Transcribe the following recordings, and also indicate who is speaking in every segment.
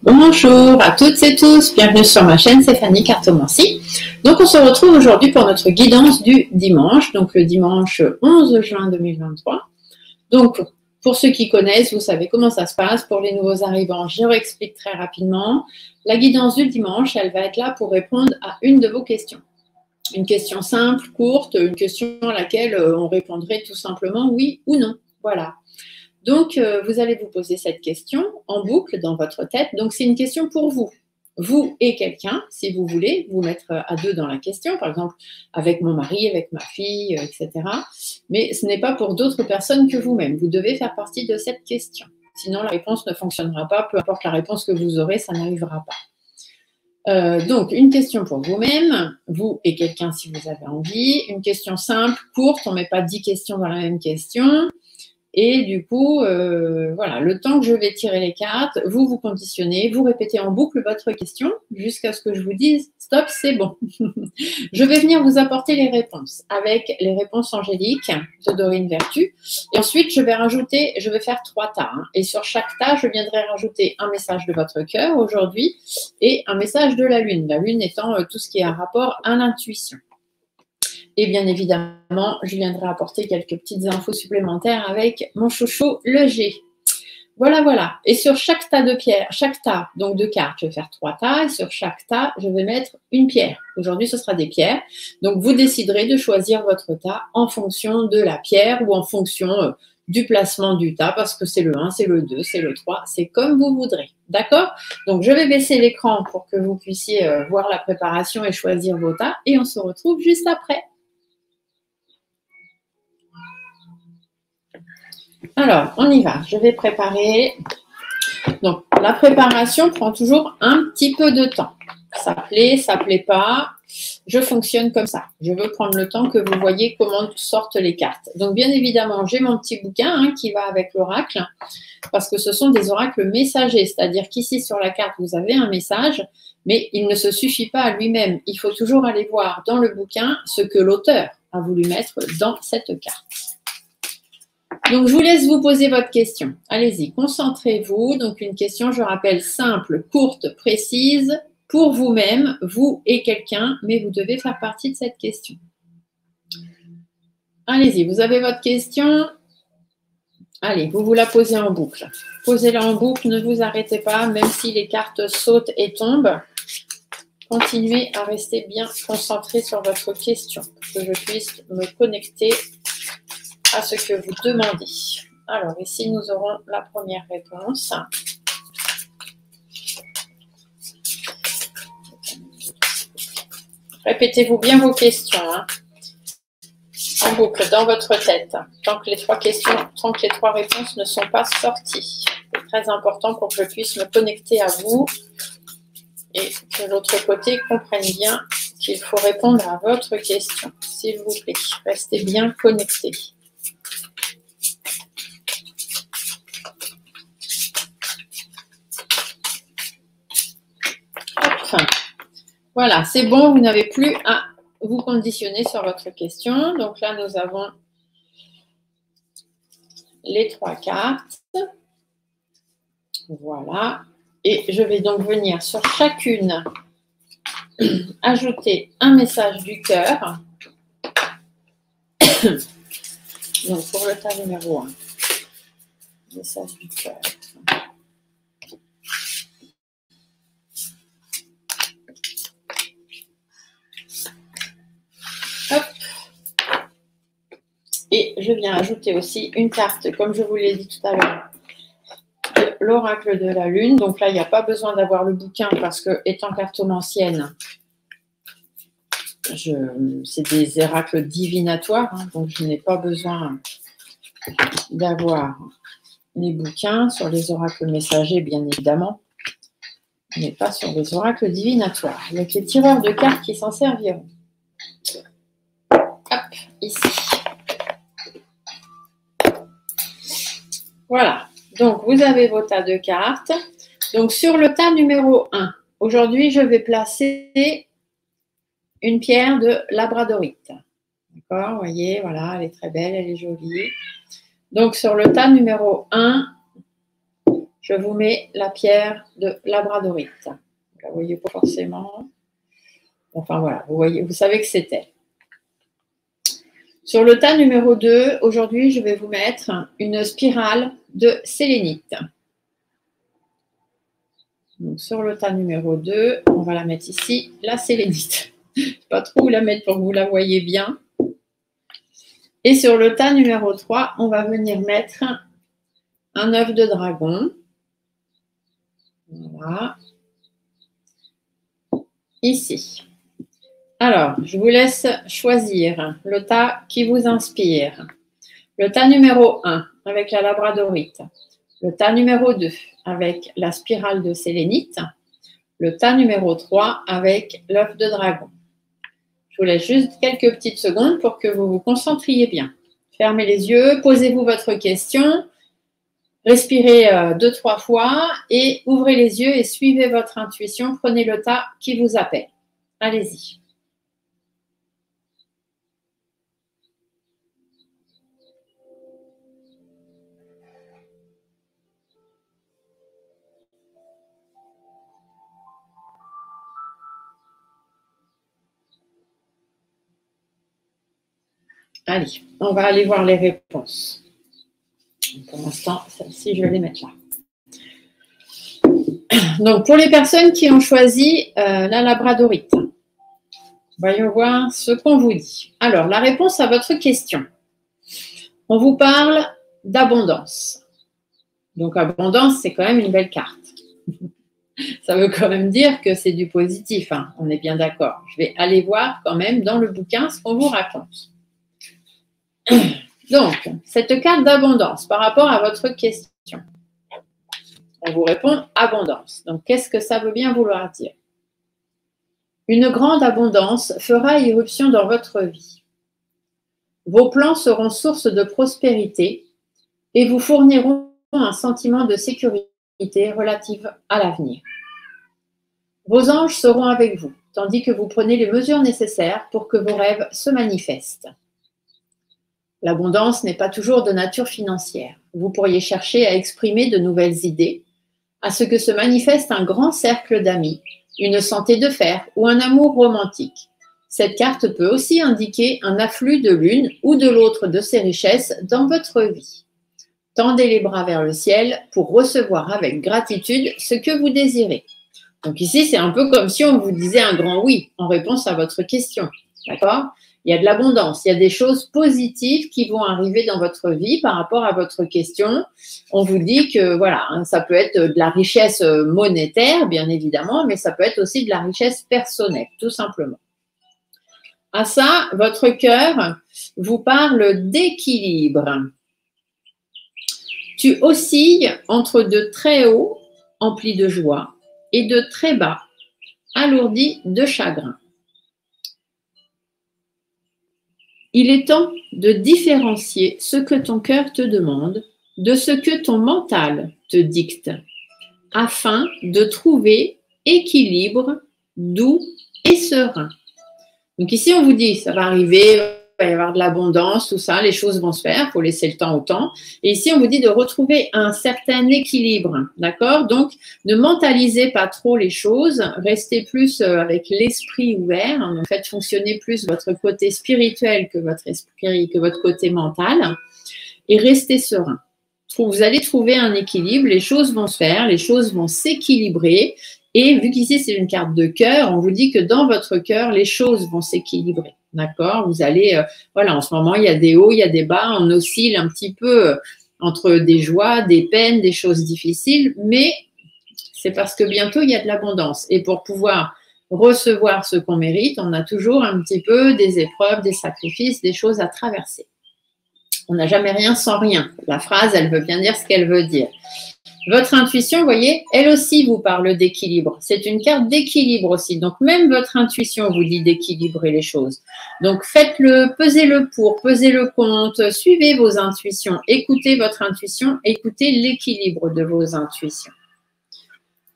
Speaker 1: Bonjour à toutes et tous, bienvenue sur ma chaîne, c'est Fanny Cartomancie. Donc on se retrouve aujourd'hui pour notre guidance du dimanche, donc le dimanche 11 juin 2023. Donc pour ceux qui connaissent, vous savez comment ça se passe. Pour les nouveaux arrivants, je réexplique très rapidement. La guidance du dimanche, elle va être là pour répondre à une de vos questions. Une question simple, courte, une question à laquelle on répondrait tout simplement oui ou non. Voilà. Donc, vous allez vous poser cette question en boucle dans votre tête. Donc, c'est une question pour vous. Vous et quelqu'un, si vous voulez, vous mettre à deux dans la question, par exemple avec mon mari, avec ma fille, etc. Mais ce n'est pas pour d'autres personnes que vous-même. Vous devez faire partie de cette question. Sinon, la réponse ne fonctionnera pas. Peu importe la réponse que vous aurez, ça n'arrivera pas. Donc, une question pour vous-même, vous et quelqu'un si vous avez envie. Une question simple, courte, on ne met pas 10 questions dans la même question. Et du coup, voilà, le temps que je vais tirer les cartes, vous vous conditionnez, vous répétez en boucle votre question jusqu'à ce que je vous dise « stop, c'est bon ». Je vais venir vous apporter les réponses avec les réponses angéliques de Dorine Vertu. Et ensuite, je vais faire 3 tas. Hein. Et sur chaque tas, je viendrai rajouter un message de votre cœur aujourd'hui et un message de la Lune. La Lune étant tout ce qui est un rapport à l'intuition. Et bien évidemment, je viendrai apporter quelques petites infos supplémentaires avec mon chouchou, le G. Voilà, voilà. Et sur chaque tas de pierres, chaque tas donc de cartes, je vais faire 3 tas. Et sur chaque tas, je vais mettre une pierre. Aujourd'hui, ce sera des pierres. Donc, vous déciderez de choisir votre tas en fonction de la pierre ou en fonction du placement du tas, parce que c'est le 1, c'est le 2, c'est le 3, c'est comme vous voudrez. D'accord? Donc, je vais baisser l'écran pour que vous puissiez voir la préparation et choisir vos tas. Et on se retrouve juste après. Alors, on y va. Je vais préparer. Donc, la préparation prend toujours un petit peu de temps. Ça plaît pas. Je fonctionne comme ça. Je veux prendre le temps que vous voyez comment sortent les cartes. Donc, bien évidemment, j'ai mon petit bouquin qui va avec l'oracle parce que ce sont des oracles messagers. C'est-à-dire qu'ici, sur la carte, vous avez un message, mais il ne se suffit pas à lui-même. Il faut toujours aller voir dans le bouquin ce que l'auteur a voulu mettre dans cette carte. Donc, je vous laisse vous poser votre question. Allez-y, concentrez-vous. Donc, une question, je rappelle, simple, courte, précise, pour vous-même, vous et quelqu'un, mais vous devez faire partie de cette question. Allez-y, vous avez votre question. Allez, vous la posez en boucle. Posez-la en boucle, ne vous arrêtez pas, même si les cartes sautent et tombent. Continuez à rester bien concentré sur votre question, pour que je puisse me connecter à ce que vous demandez. Alors, ici, nous aurons la première réponse. Répétez-vous bien vos questions, hein, en boucle, dans votre tête, tant que les 3 réponses ne sont pas sorties. C'est très important pour que je puisse me connecter à vous et que l'autre côté comprenne bien qu'il faut répondre à votre question. S'il vous plaît, restez bien connectés. Voilà, c'est bon, vous n'avez plus à vous conditionner sur votre question. Donc là, nous avons les 3 cartes. Voilà. Et je vais donc venir sur chacune ajouter un message du cœur. Donc pour le tas numéro 1, message du cœur. Hop. Et je viens ajouter aussi une carte, comme je vous l'ai dit tout à l'heure, de l'oracle de la Lune. Donc là, il n'y a pas besoin d'avoir le bouquin parce que, étant cartomancienne, c'est des oracles divinatoires, hein, donc je n'ai pas besoin d'avoir les bouquins sur les oracles messagers, bien évidemment, mais pas sur les oracles divinatoires. Il y a que les tireurs de cartes qui s'en serviront. Hop, ici. Voilà. Donc, vous avez vos tas de cartes. Donc, sur le tas numéro 1, aujourd'hui, je vais placer une pierre de labradorite. D'accord, vous voyez, voilà, elle est très belle, elle est jolie. Donc, sur le tas numéro 1, je vous mets la pierre de labradorite. Vous ne la voyez pas forcément. Enfin voilà, vous voyez, vous savez que c'est elle. Sur le tas numéro 2, aujourd'hui, je vais vous mettre une spirale de sélénite. Donc, sur le tas numéro 2, on va la mettre ici, la sélénite. Je ne sais pas trop où la mettre pour que vous la voyez bien. Et sur le tas numéro 3, on va venir mettre un œuf de dragon. Voilà. Ici. Alors, je vous laisse choisir le tas qui vous inspire. Le tas numéro 1 avec la labradorite. Le tas numéro 2 avec la spirale de sélénite. Le tas numéro 3 avec l'œuf de dragon. Je vous laisse juste quelques petites secondes pour que vous vous concentriez bien. Fermez les yeux, posez-vous votre question, respirez 2-3 fois et ouvrez les yeux et suivez votre intuition. Prenez le tas qui vous appelle. Allez-y. Allez, on va aller voir les réponses. Pour l'instant, celle-ci, je vais les mettre là. Donc, pour les personnes qui ont choisi la labradorite, voyons voir ce qu'on vous dit. Alors, la réponse à votre question. On vous parle d'abondance. Donc, abondance, c'est quand même une belle carte. Ça veut quand même dire que c'est du positif, hein, on est bien d'accord. Je vais aller voir quand même dans le bouquin ce qu'on vous raconte. Donc, cette carte d'abondance par rapport à votre question, on vous répond abondance. Donc, qu'est-ce que ça veut bien vouloir dire? Une grande abondance fera irruption dans votre vie. Vos plans seront source de prospérité et vous fourniront un sentiment de sécurité relative à l'avenir. Vos anges seront avec vous, tandis que vous prenez les mesures nécessaires pour que vos rêves se manifestent. L'abondance n'est pas toujours de nature financière. Vous pourriez chercher à exprimer de nouvelles idées, à ce que se manifeste un grand cercle d'amis, une santé de fer ou un amour romantique. Cette carte peut aussi indiquer un afflux de l'une ou de l'autre de ces richesses dans votre vie. Tendez les bras vers le ciel pour recevoir avec gratitude ce que vous désirez. Donc ici, c'est un peu comme si on vous disait un grand oui en réponse à votre question. D'accord ? Il y a de l'abondance, il y a des choses positives qui vont arriver dans votre vie par rapport à votre question. On vous dit que voilà, ça peut être de la richesse monétaire, bien évidemment, mais ça peut être aussi de la richesse personnelle, tout simplement. À ça, votre cœur vous parle d'équilibre. Tu oscilles entre de très hauts, emplis de joie, et de très bas, alourdis de chagrin. Il est temps de différencier ce que ton cœur te demande de ce que ton mental te dicte, afin de trouver équilibre, doux et serein. Donc ici, on vous dit, ça va arriver, il va y avoir de l'abondance, tout ça, les choses vont se faire, il faut laisser le temps au temps. Et ici, on vous dit de retrouver un certain équilibre, d'accord? Donc, ne mentalisez pas trop les choses, restez plus avec l'esprit ouvert, hein, faites fonctionner plus votre côté spirituel que votre esprit, que votre côté mental, et restez serein. Vous allez trouver un équilibre, les choses vont se faire, les choses vont s'équilibrer. Et vu qu'ici, c'est une carte de cœur, on vous dit que dans votre cœur, les choses vont s'équilibrer. D'accord? Vous allez, voilà, en ce moment, il y a des hauts, il y a des bas, on oscille un petit peu entre des joies, des peines, des choses difficiles, mais c'est parce que bientôt, il y a de l'abondance. Et pour pouvoir recevoir ce qu'on mérite, on a toujours un petit peu des épreuves, des sacrifices, des choses à traverser. On n'a jamais rien sans rien. La phrase, elle veut bien dire ce qu'elle veut dire. Votre intuition, vous voyez, elle aussi vous parle d'équilibre. C'est une carte d'équilibre aussi. Donc, même votre intuition vous dit d'équilibrer les choses. Donc, faites-le, pesez le pour, pesez le contre, suivez vos intuitions, écoutez votre intuition, écoutez l'équilibre de vos intuitions.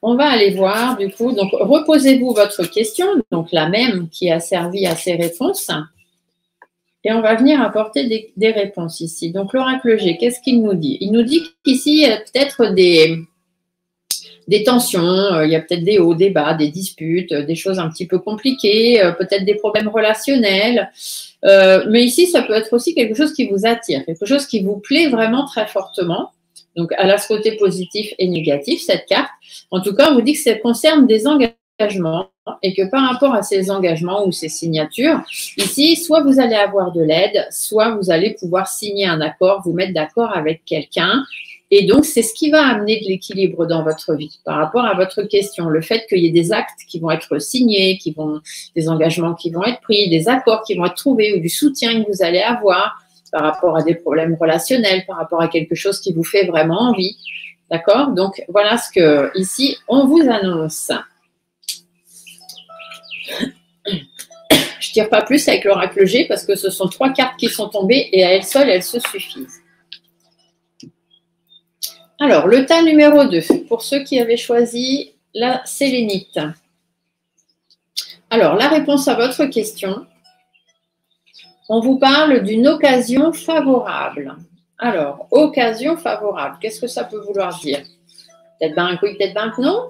Speaker 1: On va aller voir, du coup, donc, reposez-vous votre question, donc la même qui a servi à ces réponses. Et on va venir apporter des réponses ici. Donc, l'oracle G, qu'est-ce qu'il nous dit? Il nous dit qu'ici, il y a peut-être des des tensions, il y a peut-être des hauts, des bas, des disputes, des choses un petit peu compliquées, peut-être des problèmes relationnels. Mais ici, ça peut être aussi quelque chose qui vous attire, quelque chose qui vous plaît vraiment très fortement. Donc, elle a ce côté positif et négatif, cette carte. En tout cas, on vous dit que ça concerne des engagements et que par rapport à ces engagements ou ces signatures, ici, soit vous allez avoir de l'aide, soit vous allez pouvoir signer un accord, vous mettre d'accord avec quelqu'un. Et donc, c'est ce qui va amener de l'équilibre dans votre vie par rapport à votre question. Le fait qu'il y ait des actes qui vont être signés, des engagements qui vont être pris, des accords qui vont être trouvés ou du soutien que vous allez avoir par rapport à des problèmes relationnels, par rapport à quelque chose qui vous fait vraiment envie. D'accord? Donc, voilà ce que, ici, on vous annonce. Je ne tire pas plus avec l'oracle G parce que ce sont 3 cartes qui sont tombées et à elles seules, elles se suffisent. Alors, le tas numéro 2, pour ceux qui avaient choisi la sélénite. Alors, la réponse à votre question, on vous parle d'une occasion favorable. Alors, occasion favorable, qu'est-ce que ça peut vouloir dire? Peut-être ben que oui, peut-être ben que non.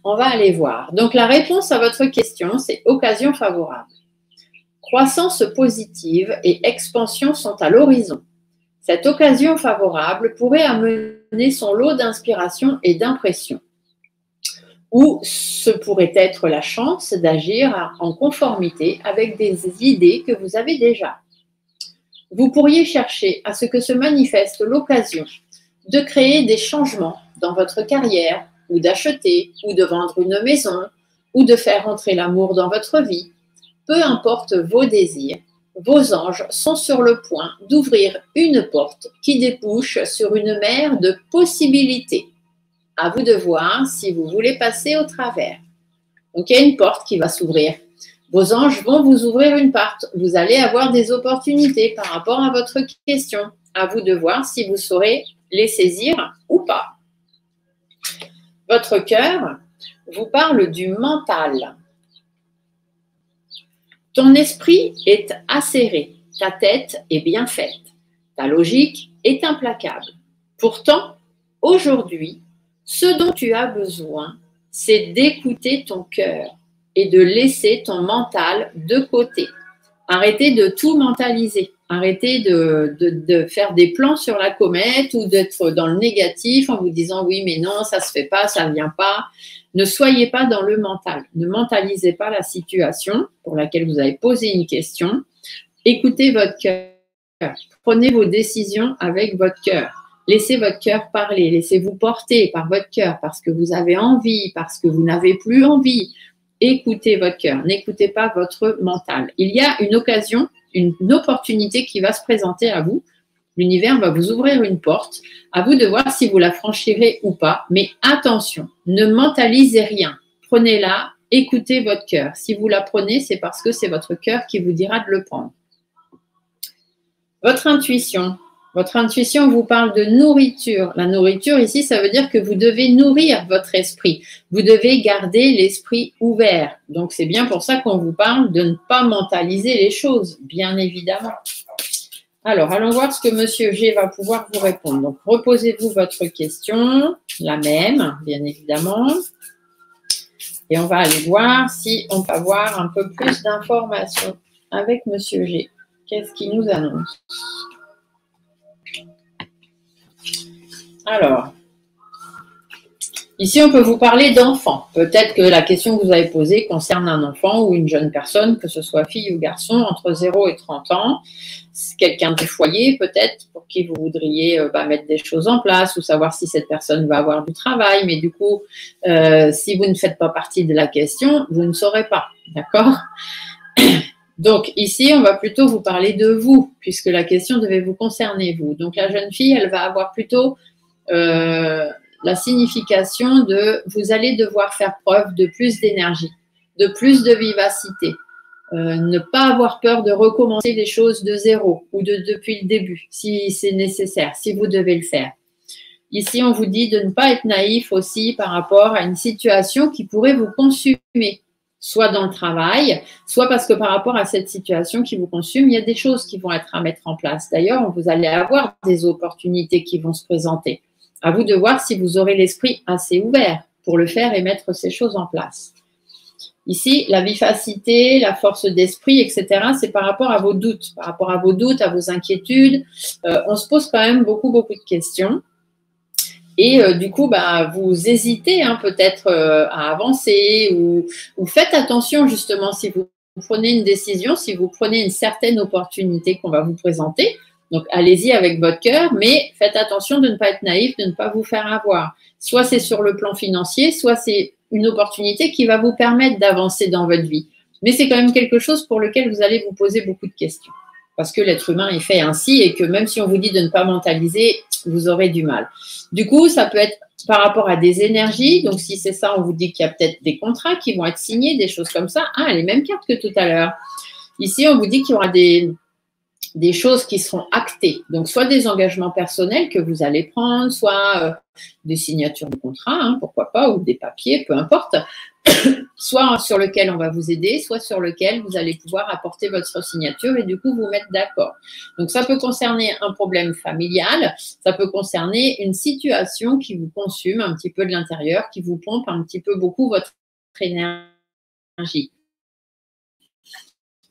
Speaker 1: On va aller voir. Donc, la réponse à votre question, c'est occasion favorable. Croissance positive et expansion sont à l'horizon. Cette occasion favorable pourrait amener son lot d'inspiration et d'impression. Ou ce pourrait être la chance d'agir en conformité avec des idées que vous avez déjà. Vous pourriez chercher à ce que se manifeste l'occasion de créer des changements dans votre carrière, ou d'acheter, ou de vendre une maison, ou de faire entrer l'amour dans votre vie. Peu importe vos désirs, vos anges sont sur le point d'ouvrir une porte qui débouche sur une mer de possibilités. À vous de voir si vous voulez passer au travers. Donc, il y a une porte qui va s'ouvrir. Vos anges vont vous ouvrir une porte. Vous allez avoir des opportunités par rapport à votre question. À vous de voir si vous saurez les saisir ou pas. Votre cœur vous parle du mental. Ton esprit est acéré, ta tête est bien faite, ta logique est implacable. Pourtant, aujourd'hui, ce dont tu as besoin, c'est d'écouter ton cœur et de laisser ton mental de côté. Arrêtez de tout mentaliser. Arrêtez de faire des plans sur la comète ou d'être dans le négatif en vous disant oui, mais non, ça ne se fait pas, ça ne vient pas. Ne soyez pas dans le mental. Ne mentalisez pas la situation pour laquelle vous avez posé une question. Écoutez votre cœur. Prenez vos décisions avec votre cœur. Laissez votre cœur parler. Laissez-vous porter par votre cœur parce que vous avez envie, parce que vous n'avez plus envie. Écoutez votre cœur. N'écoutez pas votre mental. Il y a une occasion, une opportunité qui va se présenter à vous. L'univers va vous ouvrir une porte. À vous de voir si vous la franchirez ou pas. Mais attention, ne mentalisez rien. Prenez-la, écoutez votre cœur. Si vous la prenez, c'est parce que c'est votre cœur qui vous dira de le prendre. Votre intuition. Votre intuition vous parle de nourriture. La nourriture, ici, ça veut dire que vous devez nourrir votre esprit. Vous devez garder l'esprit ouvert. Donc, c'est bien pour ça qu'on vous parle de ne pas mentaliser les choses, bien évidemment. Alors, allons voir ce que Monsieur G va pouvoir vous répondre. Donc, reposez-vous votre question, la même, bien évidemment. Et on va aller voir si on peut avoir un peu plus d'informations avec Monsieur G. Qu'est-ce qu'il nous annonce? Alors, ici, on peut vous parler d'enfant. Peut-être que la question que vous avez posée concerne un enfant ou une jeune personne, que ce soit fille ou garçon, entre 0 et 30 ans. C'est quelqu'un du foyer, peut-être, pour qui vous voudriez mettre des choses en place ou savoir si cette personne va avoir du travail. Mais du coup, si vous ne faites pas partie de la question, vous ne saurez pas. D'accord ? Donc, ici, on va plutôt vous parler de vous, puisque la question devait vous concerner, vous. Donc, la jeune fille, elle va avoir plutôt la signification de vous allez devoir faire preuve de plus d'énergie, de plus de vivacité. Ne pas avoir peur de recommencer les choses de zéro ou depuis le début, si c'est nécessaire, si vous devez le faire. Ici, on vous dit de ne pas être naïf aussi par rapport à une situation qui pourrait vous consumer, soit dans le travail, soit parce que par rapport à cette situation qui vous consume, il y a des choses qui vont être à mettre en place. D'ailleurs, vous allez avoir des opportunités qui vont se présenter. À vous de voir si vous aurez l'esprit assez ouvert pour le faire et mettre ces choses en place. Ici, la vivacité, la force d'esprit, etc., c'est par rapport à vos doutes, à vos inquiétudes. On se pose quand même beaucoup de questions. Et du coup, vous hésitez peut-être à avancer ou faites attention justement si vous prenez une décision, si vous prenez une certaine opportunité qu'on va vous présenter. Donc, allez-y avec votre cœur, mais faites attention de ne pas être naïf, de ne pas vous faire avoir. Soit c'est sur le plan financier, soit c'est une opportunité qui va vous permettre d'avancer dans votre vie. Mais c'est quand même quelque chose pour lequel vous allez vous poser beaucoup de questions. Parce que l'être humain est fait ainsi et que même si on vous dit de ne pas mentaliser, vous aurez du mal. Du coup, ça peut être par rapport à des énergies. Donc, si c'est ça, on vous dit qu'il y a peut-être des contrats qui vont être signés, des choses comme ça. Ah, les mêmes cartes que tout à l'heure. Ici, on vous dit qu'il y aura des choses qui seront actées. Donc, soit des engagements personnels que vous allez prendre, soit des signatures de contrats, pourquoi pas, ou des papiers, peu importe. Soit sur lequel on va vous aider, soit sur lequel vous allez pouvoir apporter votre signature et du coup vous mettre d'accord. Donc, ça peut concerner un problème familial, ça peut concerner une situation qui vous consume un petit peu de l'intérieur, qui vous pompe un petit peu beaucoup votre énergie.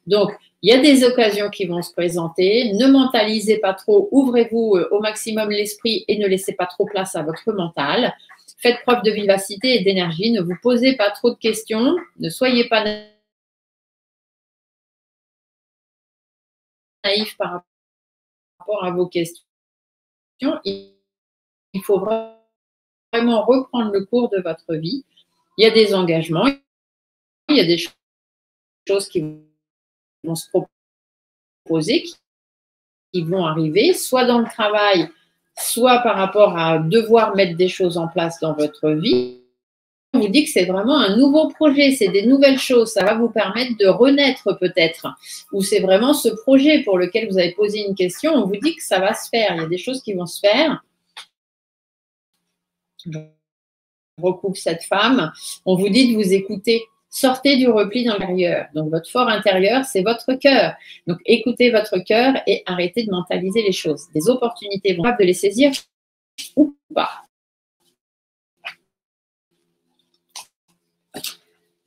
Speaker 1: Donc, il y a des occasions qui vont se présenter. Ne mentalisez pas trop. Ouvrez-vous au maximum l'esprit et ne laissez pas trop place à votre mental. Faites preuve de vivacité et d'énergie. Ne vous posez pas trop de questions. Ne soyez pas naïf par rapport à vos questions. Il faut vraiment reprendre le cours de votre vie. Il y a des engagements. Il y a des choses qui vont se proposer, qui vont arriver, soit dans le travail, soit par rapport à devoir mettre des choses en place dans votre vie. On vous dit que c'est vraiment un nouveau projet, c'est des nouvelles choses, ça va vous permettre de renaître peut-être. Ou c'est vraiment ce projet pour lequel vous avez posé une question, on vous dit que ça va se faire, il y a des choses qui vont se faire. Je recouvre cette femme, on vous dit de vous écouter. Sortez du repli dans l'intérieur. Donc, votre fort intérieur, c'est votre cœur. Donc, écoutez votre cœur et arrêtez de mentaliser les choses. Des opportunités vont de les saisir ou pas.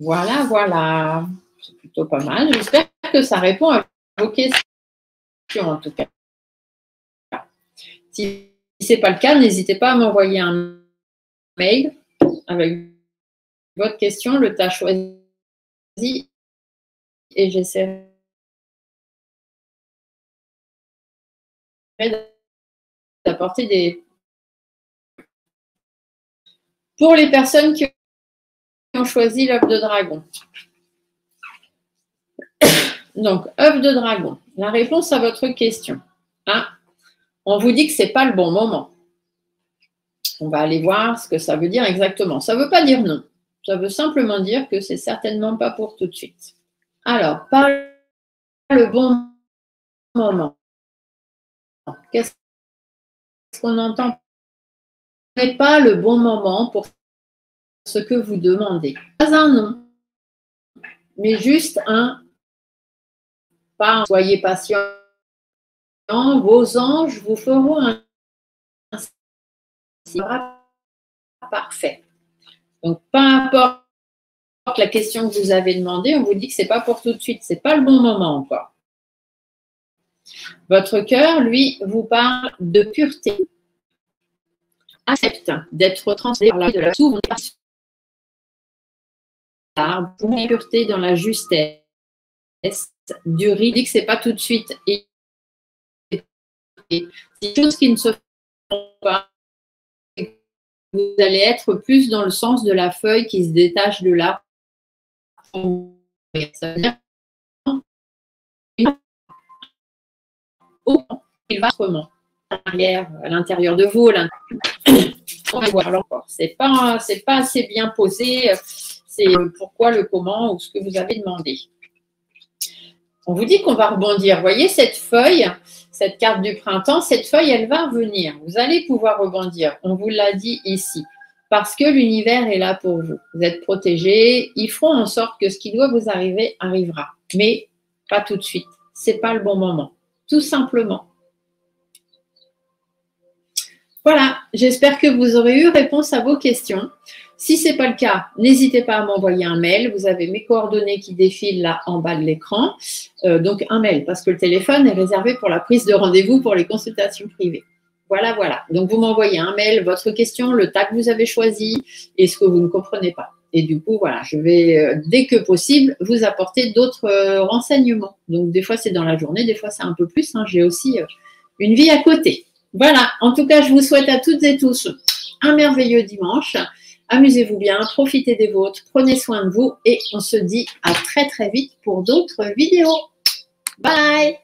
Speaker 1: Voilà, voilà. C'est plutôt pas mal. J'espère que ça répond à vos questions, en tout cas. Si ce n'est pas le cas, n'hésitez pas à m'envoyer un mail avec votre question, le tas choisi, et j'essaierai d'apporter des... Pour les personnes qui ont choisi l'œuf de dragon. Donc, œuf de dragon, la réponse à votre question. On vous dit que ce n'est pas le bon moment. On va aller voir ce que ça veut dire exactement. Ça ne veut pas dire non. Ça veut simplement dire que c'est certainement pas pour tout de suite. Alors, pas le bon moment. Qu'est-ce qu'on entend? Ce n'est pas le bon moment pour ce que vous demandez. Pas un non, mais juste un pas. Soyez patient. Vos anges vous feront un signe parfait. Donc, peu importe la question que vous avez demandée, on vous dit que ce n'est pas pour tout de suite. Ce n'est pas le bon moment encore. Votre cœur, lui, vous parle de pureté. Accepte d'être transformé par la vie de la souveraineté, pour la pureté dans la justesse du riz. Dit que c'est pas tout de suite. Et des choses qui ne se font pas, vous allez être plus dans le sens de la feuille qui se détache de l'arbre. Ça veut dire il va autrement. À l'intérieur de vous, on va voir encore. C'est pas assez bien posé. C'est pourquoi, le comment ou ce que vous avez demandé. On vous dit qu'on va rebondir. Vous voyez cette feuille, cette carte du printemps, cette feuille, elle va revenir. Vous allez pouvoir rebondir. On vous l'a dit ici. Parce que l'univers est là pour vous. Vous êtes protégés. Ils feront en sorte que ce qui doit vous arriver arrivera. Mais pas tout de suite. Ce n'est pas le bon moment. Tout simplement. Voilà, j'espère que vous aurez eu réponse à vos questions. Si ce n'est pas le cas, n'hésitez pas à m'envoyer un mail. Vous avez mes coordonnées qui défilent là en bas de l'écran. Donc un mail, parce que le téléphone est réservé pour la prise de rendez-vous pour les consultations privées. Voilà, voilà. Donc vous m'envoyez un mail, votre question, le tas que vous avez choisi et ce que vous ne comprenez pas. Et du coup, voilà, je vais, dès que possible, vous apporter d'autres renseignements. Donc des fois, c'est dans la journée, des fois, c'est un peu plus. Hein. J'ai aussi une vie à côté. Voilà, en tout cas, je vous souhaite à toutes et tous un merveilleux dimanche. Amusez-vous bien, profitez des vôtres, prenez soin de vous et on se dit à très très vite pour d'autres vidéos. Bye!